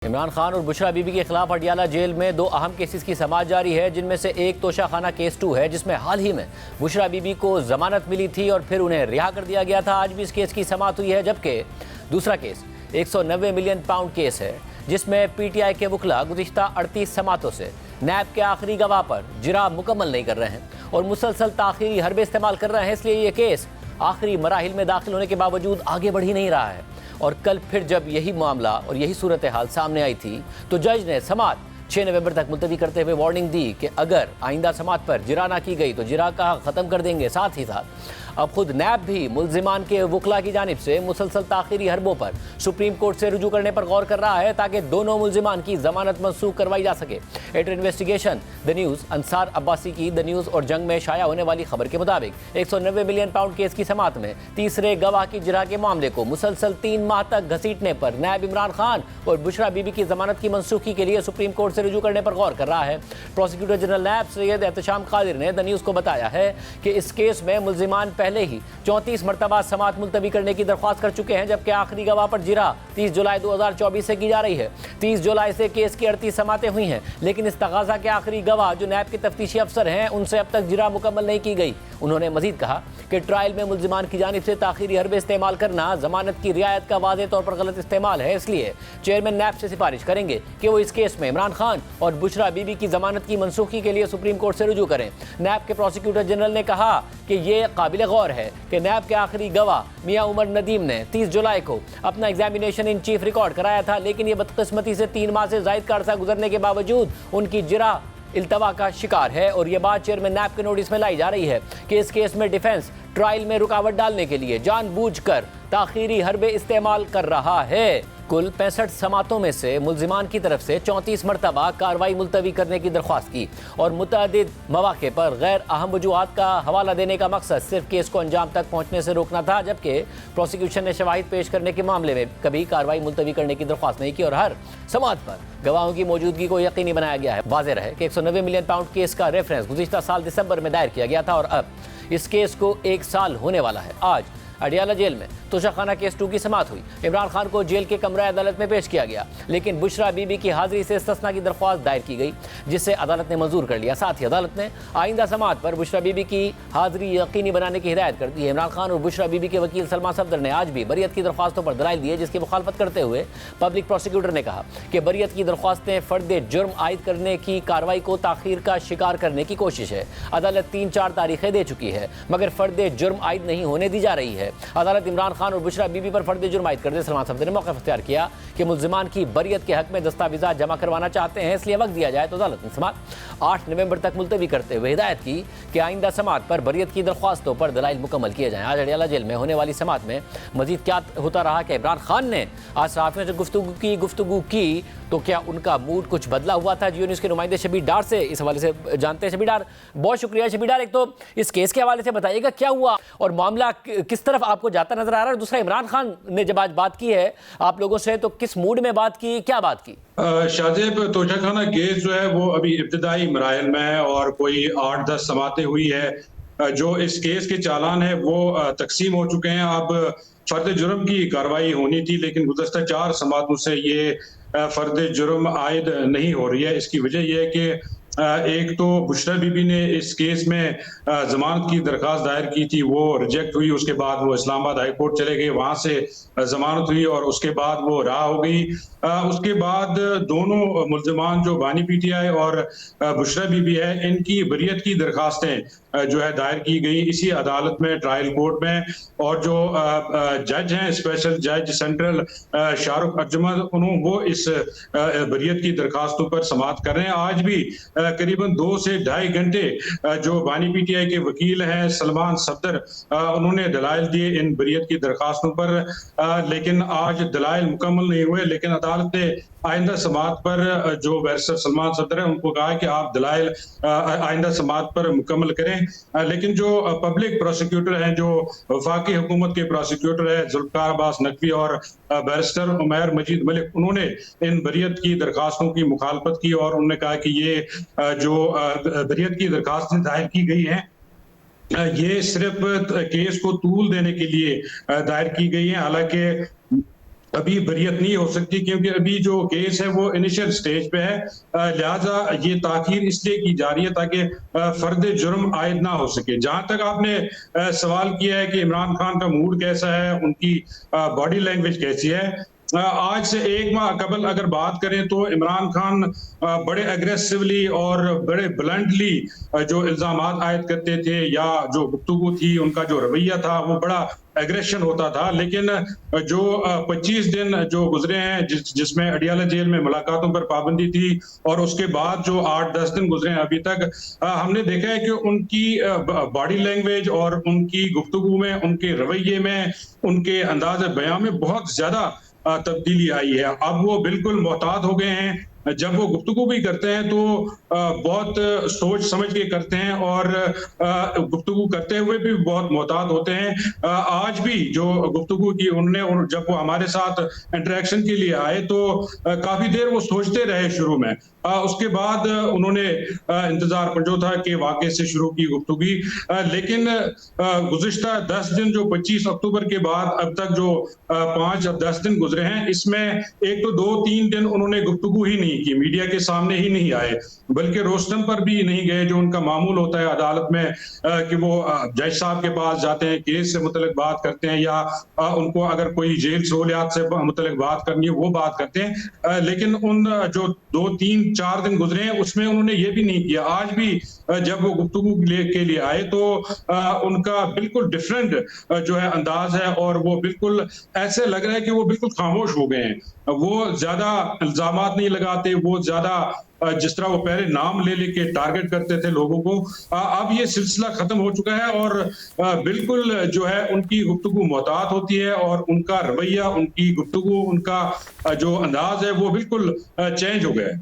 इमरान खान और बुशरा बीबी के खिलाफ अडियाला जेल में दो अहम केसेस की समाअत जारी है, जिनमें से एक तोशाखाना केस 2 है, जिसमें हाल ही में बुशरा बीबी को जमानत मिली थी और फिर उन्हें रिहा कर दिया गया था। आज भी इस केस की समाअत हुई है, जबकि दूसरा केस 190 मिलियन पाउंड केस है, जिसमें पीटीआई के वकला गुज़िश्ता 38 समातों से नैब के आखिरी गवाह पर जिरा मुकम्मल नहीं कर रहे हैं और मुसलसल ताखीरी हरबे इस्तेमाल कर रहे हैं। इसलिए ये केस आखिरी मराहिल में दाखिल होने के बावजूद आगे बढ़ ही नहीं रहा है। और कल फिर जब यही मामला और यही सूरत हाल सामने आई थी तो जज ने समाअत 6 नवंबर तक मुलतवी करते हुए वार्निंग दी कि अगर आइंदा समाअत पर जिरा ना की गई तो जिरा का ख़त्म कर देंगे। साथ ही साथ अब खुद नैब भी मुल्जिमान के वकला की जानिब से मुसलसल ताखीरी हरबों पर सुप्रीम कोर्ट से रुजू करने पर गौर कर रहा है, ताकि दोनों मुल्जिमान की जमानत मनसूख करवाई जा सके। After investigation the news Ansar Abbasi की द न्यूज़ और जंग में शाया होने वाली खबर के मुताबिक 190 मिलियन पाउंड केस की समाअत में तीसरे गवाह की जिरा के मामले को मुसलसल 3 माह तक घसीटने पर नैब इमरान खान और बुशरा बीबी की जमानत की मनसूखी के लिए सुप्रीम कोर्ट से रुजू करने पर गौर कर रहा है। प्रोसिक्यूटर जनरल नैब सैयद एहतशाम कादिर ने द न्यूज़ को बताया है कि इस केस में मुल्जिमान पहले ही 34 मरतबा समाअत मुलतवी करने की दरख्वास्त कर चुके हैं, जबकि आखिरी गवाह पर जिरा 30 जुलाई 2024 से की जा रही है। 30 जुलाई से केस की 38 समातें हुई हैं, लेकिन इस तगाजा के आखिरी गवाह जो नैब के तफ्तीशी अफसर हैं, उनसे अब तक जिरा मुकम्मल नहीं की गई। उन्होंने मजीद कहा कि ट्रायल में मुल्जिमान की जानिब से ताखीरी हरबे इस्तेमाल करना जमानत की रियायत का वाज़ेह तौर पर गलत इस्तेमाल है। इसलिए चेयरमैन नैब से सिफारिश करेंगे कि वो इस केस में इमरान खान और बुशरा बीबी की जमानत की मनसूखी के लिए सुप्रीम कोर्ट से रुजू करें। नैब के प्रोसिक्यूटर जनरल ने कहा कि ये काबिल गौर है कि नैब के आखिरी गवाह मियां उमर नदीम ने 30 जुलाई को अपना एग्जामिनेशन इन चीफ रिकॉर्ड कराया था, लेकिन ये बदकिस्मती से 3 माह से ज़ायद का अरसा गुजरने के बावजूद उनकी जिरा इल्तवा का शिकार है। और ये बात चेयरमैन नैब के नोटिस में लाई जा रही है कि इस केस में डिफेंस ट्रायल में रुकावट डालने के लिए जानबूझकर ताखीरी हरबे इस्तेमाल कर रहा है। कुल 65 समातों में से मुल्जिमान की तरफ से 34 मरतबा कार्रवाई मुलतवी करने की दरख्वास्त की और मुतअद्दिद मौक़े पर गैर अहम वजूहात का हवाला देने का मकसद सिर्फ केस को अंजाम तक पहुँचने से रोकना था, जबकि प्रोसिक्यूशन ने शवाहिद पेश करने के मामले में कभी कार्रवाई मुलतवी करने की दरख्वास्त नहीं की और हर समाअत पर गवाहों की मौजूदगी को यकीनी बनाया गया है। वाज़ेह रहे कि 190 मिलियन पाउंड केस का रेफरेंस गुज़िश्ता साल दिसंबर में दायर किया गया था और अब इस केस को 1 साल होने वाला है। आज अडियाला जेल में तोशाखाना केस 2 की समाअत हुई। इमरान खान को जेल के कमरा अदालत में पेश किया गया, लेकिन बुशरा बीबी की हाजिरी से इस्तिस्ना की दरख्वास्त दायर की गई, जिसे अदालत ने मंजूर कर लिया। साथ ही अदालत ने आइंदा समाअत पर बुशरा बीबी की हाजिरी यकीनी बनाने की हिदायत कर दी है। इमरान खान और बुशरा बीबी के वकील सलमान सफदर ने आज भी बरियत की दरख्वास्तों पर दलाइल दिए, जिसकी मुखालफत करते हुए पब्लिक प्रोसिक्यूटर ने कहा कि बरियत की दरख्वास्तें फर्द जुर्म आयद करने की कार्रवाई को ताखीर का शिकार करने की कोशिश है। अदालत 3-4 तारीखें दे चुकी है, मगर फर्द जुर्म आयद नहीं होने दी जा रही है। अदालत इमरान खान और बुशरा बीबी पर फर्द जुर्म आयद करते सलमान सफदर ने मौका इख्तियार किया कि मुल्जिमान की बरियत के हक में दस्तावेज़ात जमा करवाना चाहते हैं, इसलिए वक्त दिया जाए। तो अदालत ने समाअत 8 नवंबर तक मुलतवी करते हुए हिदायत की कि आइंदा समाअत पर बरियत की दरख्वास्तों पर दलाइल मुकम्मल किए जाएँ। आज अडियाला जेल में होने वाली समाअत में मजीद क्या होता रहा कि इमरान खान ने आज सहाफ़ियों से गुफ्तगू की तो क्या उनका मूड कुछ बदला हुआ था? जियो न्यूज़ के नुमाइंदे शबीर डार से इस हवाले से जानते हैं। शबीर डार, बहुत शुक्रिया। शबीर डार, एक तो इस केस के हवाले से बताइएगा क्या हुआ और मामला किस तरफ आपको जाता नजर आ रहा है, और दूसरा इमरान खान ने जब आज बात की है आप लोगों से तो किस मूड में बात की, क्या बात की? शाहजेब, तोशाखाना केस जो है वो अभी इब्तिदाई मराहिल में है और कोई 8-10 समातें हुई है। जो इस केस के चालान है वो तकसीम हो चुके हैं। अब फर्द जुर्म की कार्रवाई होनी थी, लेकिन गुज़श्ता 4 समातों से ये फर्द जुर्म आयद नहीं हो रही है। इसकी वजह यह है कि एक तो बुशरा बीबी ने इस केस में जमानत की दरखास्त दायर की थी, वो रिजेक्ट हुई। उसके बाद वो इस्लामाबाद हाई कोर्ट चले गए, वहां से जमानत हुई और उसके बाद वो रहा हो गई। उसके बाद दोनों मुल्जिमान जो बानी पीटीआई और बुशरा बीबी है, इनकी बरियत की दरखास्तें जो है दायर की गई इसी अदालत में, ट्रायल कोर्ट में। और जो जज हैं, स्पेशल जज सेंट्रल शाहरुख अर्जमन, वो इस बरियत की दरखास्तों पर समाअत कर रहे हैं। आज भी करीबन 2 से 2.5 घंटे जो बानी पीटीआई के वकील हैं सलमान सफदर, उन्होंने दलाइल दिए इन बरियत की दरखास्तों पर, लेकिन आज दलाइल मुकम्मल नहीं हुए। लेकिन अदालत ने आइंदा समाअत पर जो बैरिस्टर सलमान सफदर है उनको कहा कि आप दलाइल आइंदा समाअत पर मुकम्मल करें। लेकिन जो पब्लिक प्रोसिक्यूटर हैं, जो वफाकी हुकूमत के प्रोसिक्यूटर है जुल्फकार अब्बास नकवी और बैरिस्टर उमैर मजीद मलिक, उन्होंने इन बरियत की दरखास्तों की मुखालफत की और उन्होंने कहा कि ये जो बरियत की दरखास्तें दायर की गई हैं ये सिर्फ केस को तूल देने के लिए दायर की गई है। हालांकि अभी बरियत नहीं हो सकती, क्योंकि अभी जो केस है वो इनिशियल स्टेज पे है। लिहाजा ये ताखीर इसलिए की जा रही है ताकि फर्द जुर्म आयद ना हो सके। जहां तक आपने सवाल किया है कि इमरान खान का मूड कैसा है, उनकी बॉडी लैंग्वेज कैसी है, आज से एक माह कबल अगर बात करें तो इमरान खान बड़े एग्रेसिवली और बड़े ब्लंटली जो इल्जामात आयद करते थे, या जो गुफ्तगू थी, उनका जो रवैया था वो बड़ा एग्रेशन होता था। लेकिन जो 25 दिन जो गुजरे हैं, जिसमें अडियाला जेल में मुलाकातों पर पाबंदी थी, और उसके बाद जो 8-10 दिन गुजरे हैं अभी तक, हमने देखा है कि उनकी बॉडी लैंग्वेज और उनकी गुफ्तगू में, उनके रवैये में, उनके अंदाज बयां में बहुत ज्यादा तब्दीली आई है। अब वो बिल्कुल मोहतात हो गए हैं। जब वो गुफ्तगू भी करते हैं तो बहुत सोच समझ के करते हैं, और गुफ्तगू करते हुए भी बहुत मोहतात होते हैं। आज भी जो गुफ्तगू की उन्होंने, और जब वो हमारे साथ इंटरेक्शन के लिए आए तो काफी देर वो सोचते रहे शुरू में। उसके बाद उन्होंने इंतजार पंजोथा के वाक़े से शुरू की गुफ्तगू। लेकिन गुज़िश्ता 10 दिन, जो 25 अक्टूबर के बाद अब तक जो 5 अब 10 दिन गुजरे हैं, इसमें एक तो 2-3 दिन उन्होंने गुफ्तगू ही नहीं की, मीडिया के सामने ही नहीं आए, बल्कि रोस्टम पर भी नहीं गए, जो उनका मामूल होता है अदालत में कि वो जज साहब के पास जाते हैं, केस से मुतल्लिक बात करते हैं, या उनको अगर कोई जेल सहूलियात से मुतल्लिक बात करनी है वो बात करते हैं। लेकिन उन जो 2-3-4 दिन गुजरे हैं उसमें उन्होंने ये भी नहीं किया। आज भी जब वो गुफ्तगू के लिए आए तो उनका बिल्कुल डिफरेंट जो है अंदाज है, और वो बिल्कुल ऐसे लग रहा है कि वो बिल्कुल खामोश हो गए हैं। वो ज्यादा इल्जामात नहीं लगाते, वो ज्यादा जिस तरह वो पहले नाम ले लेके टारगेट करते थे लोगों को, अब ये सिलसिला खत्म हो चुका है, और बिल्कुल जो है उनकी गुफ्तगू मोहतात होती है, और उनका रवैया, उनकी गुफ्तगू, उनका जो अंदाज है वो बिल्कुल चेंज हो गया है।